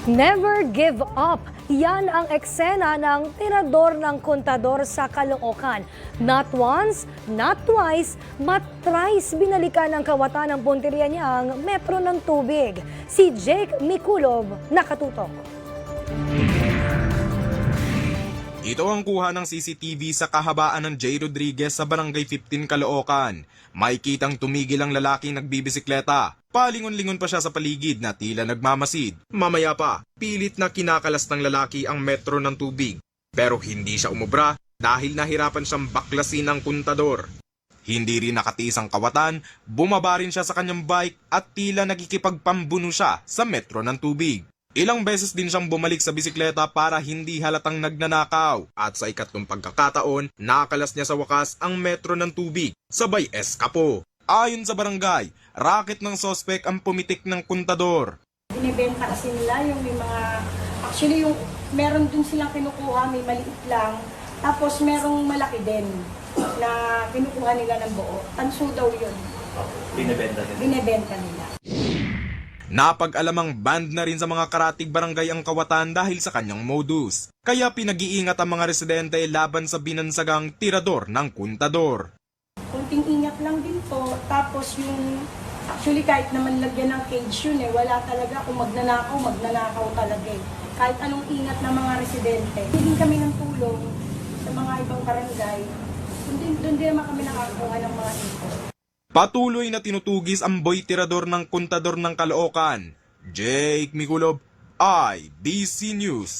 Never give up. Yan ang eksena ng tirador ng kontador sa Caloocan. Not once, not twice, but thrice binalikan ng kawatan ng punteriya niya ang metro ng tubig. Si Jake Mikulov nakatutok. Ito ang kuha ng CCTV sa kahabaan ng J. Rodriguez sa Barangay 15 Caloocan. Makikitang tumigil ang lalaking nagbibisikleta. Palingon-lingon pa siya sa paligid na tila nagmamasid. Mamaya pa, pilit na kinakalas ng lalaki ang metro ng tubig. Pero hindi siya umubra dahil nahirapan siyang baklasin ng kontador. Hindi rin nakatiis ang kawatan, bumaba rin siya sa kanyang bike at tila nagkikipagpambuno siya sa metro ng tubig. Ilang beses din siyang bumalik sa bisikleta para hindi halatang nagnanakaw at sa ikatlong pagkakataon, nakalas niya sa wakas ang metro ng tubig, sabay eskapo. Ayon sa barangay, racket ng sospek ang pumitik ng kontador. Binibenta kasi nila yung may mga, actually yung meron dun silang kinukuha, may maliit lang, tapos merong malaki din na kinukuha nila ng buo. Tanso daw yun. Binibenta nila. Binibenta nila. Napag-alamang banned na rin sa mga karatig barangay ang kawatan dahil sa kanyang modus. Kaya pinag-iingat ang mga residente laban sa binansagang tirador ng kontador. Kunting ingat lang din po, tapos yung, actually kahit naman lagyan ng cage yun wala talaga, kung magnanakaw talaga Kahit anong ingat ng mga residente. Hindi kami ng tulong sa mga ibang barangay, doon din naman kami nakakuha ng mga info. Patuloy na tinutugis ang boy tirador ng kontador ng Caloocan. Jake Mikulov, IBC News.